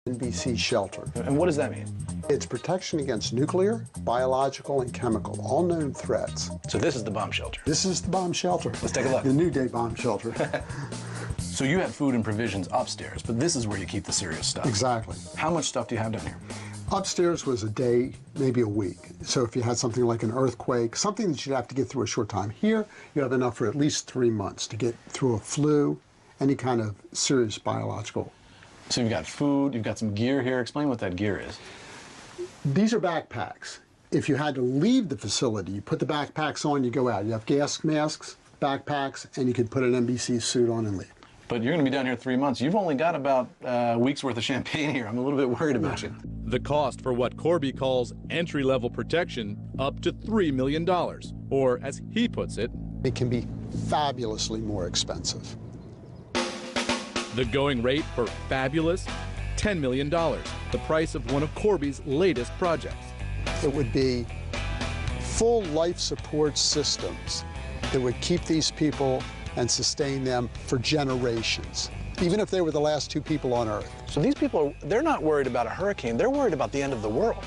CNBC shelter. And what does that mean? It's protection against nuclear, biological, and chemical, all known threats. So this is the bomb shelter. This is the bomb shelter. Let's take a look. The New Day bomb shelter. So you have food and provisions upstairs, but this is where you keep the serious stuff. Exactly. How much stuff do you have down here? Upstairs was a day, maybe a week. So if you had something like an earthquake, something that you'd have to get through a short time. Here, you have enough for at least 3 months to get through a flu, any kind of serious biological. So you've got food, you've got some gear here. Explain what that gear is. These are backpacks. If you had to leave the facility, you put the backpacks on, you go out. You have gas masks, backpacks, and you can put an NBC suit on and leave. But you're going to be down here 3 months. You've only got about a week's worth of champagne here. I'm a little bit worried about you. The cost for what Corby calls entry-level protection, up to $3 million. Or, as he puts it, it can be fabulously more expensive. The going rate for fabulous, $10 million, the price of one of Corby's latest projects. It would be full life support systems that would keep these people and sustain them for generations, even if they were the last 2 people on Earth. So these people, they're not worried about a hurricane. They're worried about the end of the world.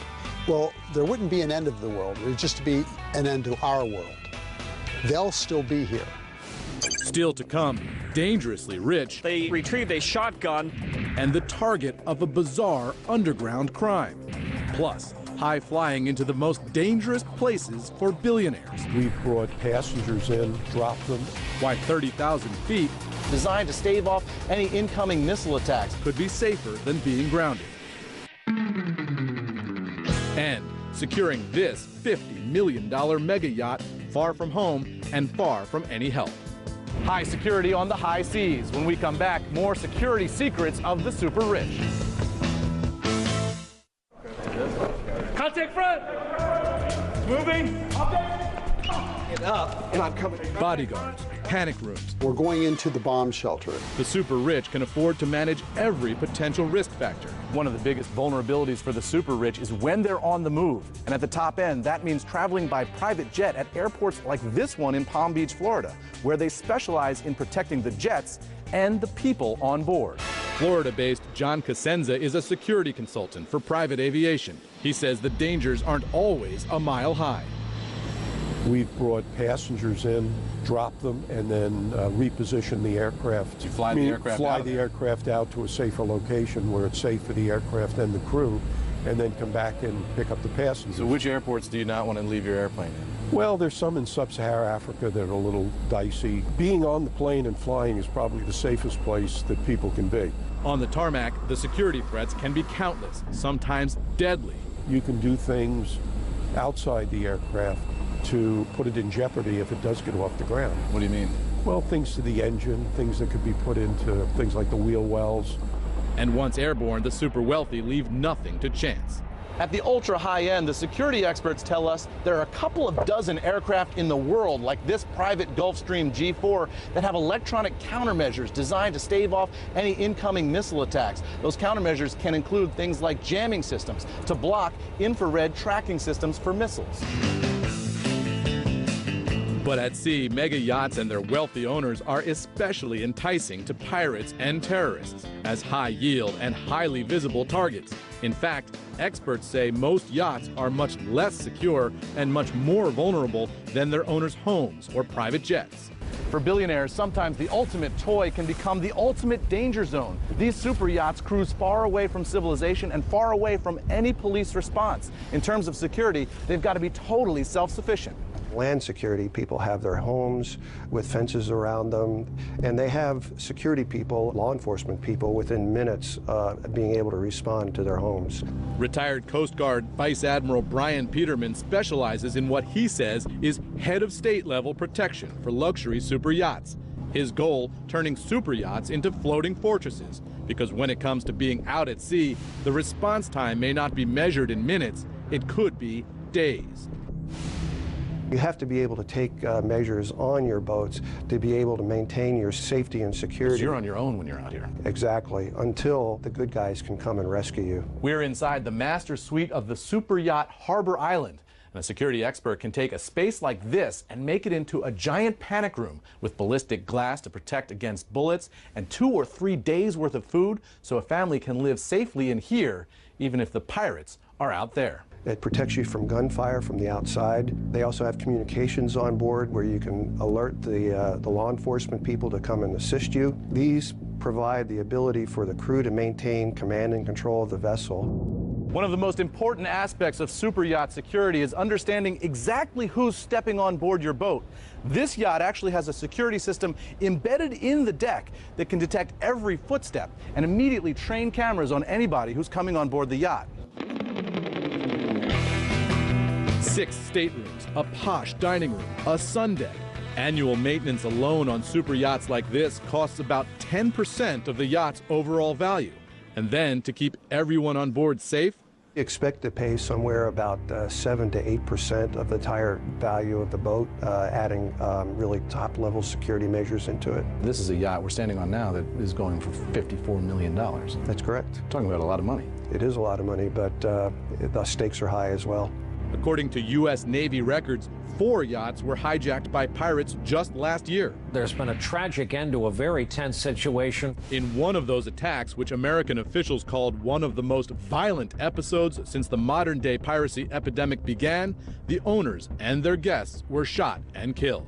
Well, there wouldn't be an end of the world. It would just be an end to our world. They'll still be here. Still to come, dangerously rich. They retrieved a shotgun. And the target of a bizarre underground crime. Plus, high flying into the most dangerous places for billionaires. We've brought passengers in, dropped them. Why 30,000 feet, Designed to stave off any incoming missile attacks, could be safer than being grounded. And securing this $50 million mega yacht far from home and far from any help. High security on the high seas. When we come back, more security secrets of the super rich. Contact front! Moving! Get up, and I'm coming. Bodyguards, panic rooms. We're going into the bomb shelter. The super rich can afford to manage every potential risk factor. One of the biggest vulnerabilities for the super rich is when they're on the move. And at the top end, that means traveling by private jet at airports like this one in Palm Beach, Florida, where they specialize in protecting the jets and the people on board. Florida-based John Cosenza is a security consultant for private aviation. He says the dangers aren't always a mile high. We've brought passengers in, dropped them, and then repositioned the aircraft. You fly the aircraft fly out? the aircraft out to a safer location where it's safe for the aircraft and the crew, and then come back and pick up the passengers. So which airports do you not want to leave your airplane in? Well, there's some in sub-Saharan Africa that are a little dicey. Being on the plane and flying is probably the safest place that people can be. On the tarmac, the security threats can be countless, sometimes deadly. You can do things outside the aircraft to put it in jeopardy if it does get off the ground. What do you mean? Well, things to the engine, things that could be put into things like the wheel wells. And once airborne, the super wealthy leave nothing to chance. At the ultra high end, the security experts tell us there are a couple of dozen aircraft in the world, like this private Gulfstream G4, that have electronic countermeasures designed to stave off any incoming missile attacks. Those countermeasures can include things like jamming systems to block infrared tracking systems for missiles. But at sea, mega yachts and their wealthy owners are especially enticing to pirates and terrorists as high yield and highly visible targets. In fact, experts say most yachts are much less secure and much more vulnerable than their owners' homes or private jets. For billionaires, sometimes the ultimate toy can become the ultimate danger zone. These super yachts cruise far away from civilization and far away from any police response. In terms of security, they've got to be totally self-sufficient. Land security, people have their homes with fences around them, and they have security people, law enforcement people, within minutes being able to respond to their homes. Retired Coast Guard Vice Admiral Brian Peterman specializes in what he says is head of state level protection for luxury super yachts. His goal, turning super yachts into floating fortresses, because when it comes to being out at sea, the response time may not be measured in minutes, it could be days. You have to be able to take measures on your boats to be able to maintain your safety and security. So you're on your own when you're out here. Exactly, until the good guys can come and rescue you. We're inside the master suite of the super yacht Harbor Island. And a security expert can take a space like this and make it into a giant panic room with ballistic glass to protect against bullets and 2 or 3 days worth of food so a family can live safely in here even if the pirates are out there. It protects you from gunfire from the outside. They also have communications on board where you can alert the law enforcement people to come and assist you. These provide the ability for the crew to maintain command and control of the vessel. One of the most important aspects of super yacht security is understanding exactly who's stepping on board your boat. This yacht actually has a security system embedded in the deck that can detect every footstep and immediately train cameras on anybody who's coming on board the yacht. 6 staterooms, a posh dining room, a sun deck. Annual maintenance alone on super yachts like this costs about 10% of the yacht's overall value. And then to keep everyone on board safe, Expect to pay somewhere about 7 to 8% of the entire value of the boat, adding really top-level security measures into it. This is a yacht we're standing on now that is going for $54 million. That's correct. Talking about a lot of money. It is a lot of money, but the stakes are high as well. according to U.S. Navy records, 4 yachts were hijacked by pirates just last year. There's been a tragic end to a very tense situation. In one of those attacks, which American officials called one of the most violent episodes since the modern-day piracy epidemic began, the owners and their guests were shot and killed.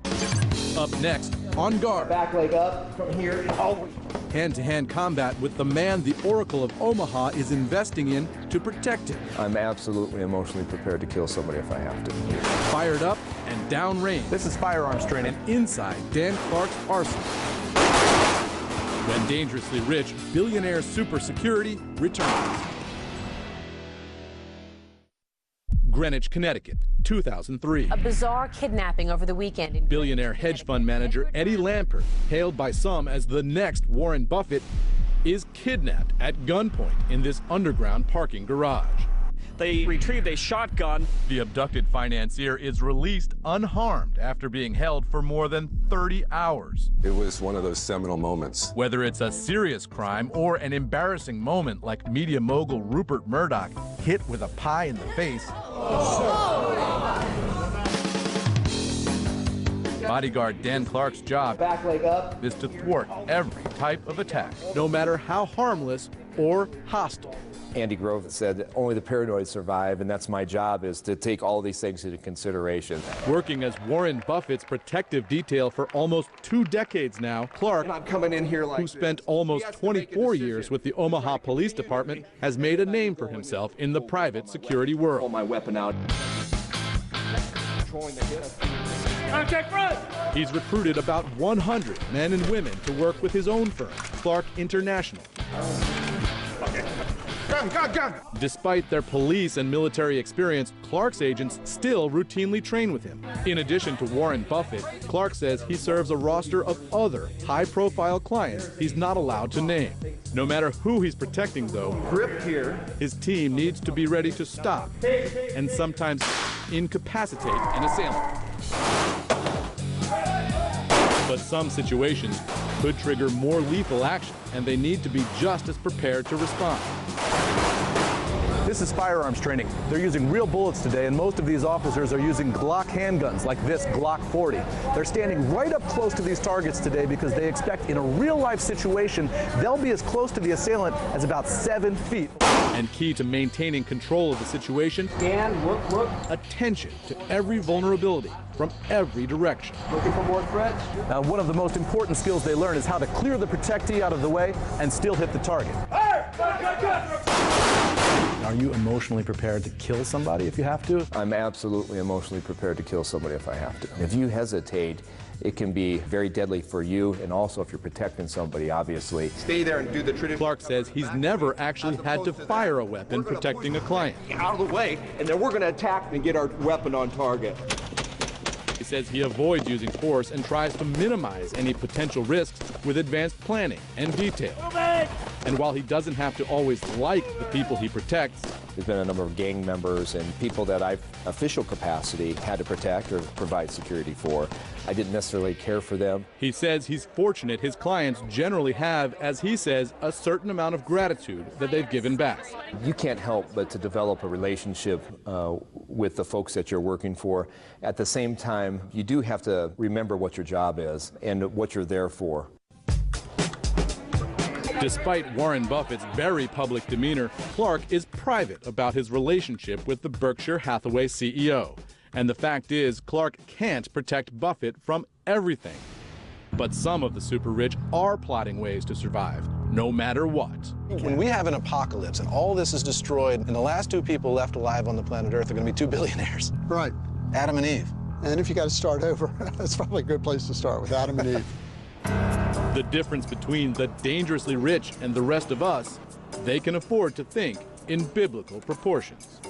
Up next, On Guard. Back leg up from here. Hand-to-hand combat with the man the Oracle of Omaha is investing in to protect him. I'm absolutely emotionally prepared to kill somebody if I have to. Fired up and downrange. This is firearms training. And inside Dan Clark's arsenal. When Dangerously Rich, Billionaire Super Security returns. Greenwich, Connecticut, 2003. A bizarre kidnapping over the weekend in Billionaire hedge fund manager Eddie Lampert, hailed by some as the next Warren Buffett, is kidnapped at gunpoint in this underground parking garage. They retrieved a shotgun. The abducted financier is released unharmed after being held for more than 30 hours. It was one of those seminal moments. Whether it's a serious crime or an embarrassing moment like media mogul Rupert Murdoch hit with a pie in the face, bodyguard Dan Clark's job back leg up is to thwart every type of attack, no matter how harmless or hostile. Andy Grove said that only the paranoid survive, and that's my job, is to take all these things into consideration. Working as Warren Buffett's protective detail for almost 2 decades now, Clark, I'm coming in here like who spent almost 24 years with the Omaha Police Department, has made a name for himself in the private security pull world. my weapon out. Contact front! He's recruited about 100 men and women to work with his own firm, Clark International. Gun. Despite their police and military experience, Clark's agents still routinely train with him. In addition to Warren Buffett, Clark says he serves a roster of other high-profile clients he's not allowed to name. No matter who he's protecting, though, Grip here. his team needs to be ready to stop and sometimes incapacitate an assailant. But some situations could trigger more lethal action, and they need to be just as prepared to respond. This is firearms training. They're using real bullets today, and most of these officers are using Glock handguns like this Glock 40. They're standing right up close to these targets today because they expect in a real-life situation they'll be as close to the assailant as about 7 feet. And key to maintaining control of the situation, Dan, look. attention to every vulnerability from every direction. Looking for more threats? One of the most important skills they learn is how to clear the protectee out of the way and still hit the target. Are you emotionally prepared to kill somebody if you have to? I'm absolutely emotionally prepared to kill somebody if I have to. If you hesitate, it can be very deadly for you, and also if you're protecting somebody, obviously. Stay there and do the traditional. Clark says he's never actually had to fire a weapon protecting a client. Out of the way, and then we're going to attack and get our weapon on target. He says he avoids using force and tries to minimize any potential risks with advanced planning and detail. And while he doesn't have to always like the people he protects, there's been a number of gang members and people that I've official capacity had to protect or provide security for. I didn't necessarily care for them. He says he's fortunate his clients generally have, as he says, a certain amount of gratitude that they've given back. You can't help but to develop a relationship with the folks that you're working for. At the same time, you do have to remember what your job is and what you're there for. Despite Warren Buffett's very public demeanor, Clark is private about his relationship with the Berkshire Hathaway CEO. And the fact is, Clark can't protect Buffett from everything. But some of the super rich are plotting ways to survive, no matter what. When we have an apocalypse and all this is destroyed, and the last two people left alive on the planet Earth are going to be two billionaires. Right. Adam and Eve. And if you got to start over, that's probably a good place to start, with Adam and Eve. The difference between the dangerously rich and the rest of us, they can afford to think in biblical proportions.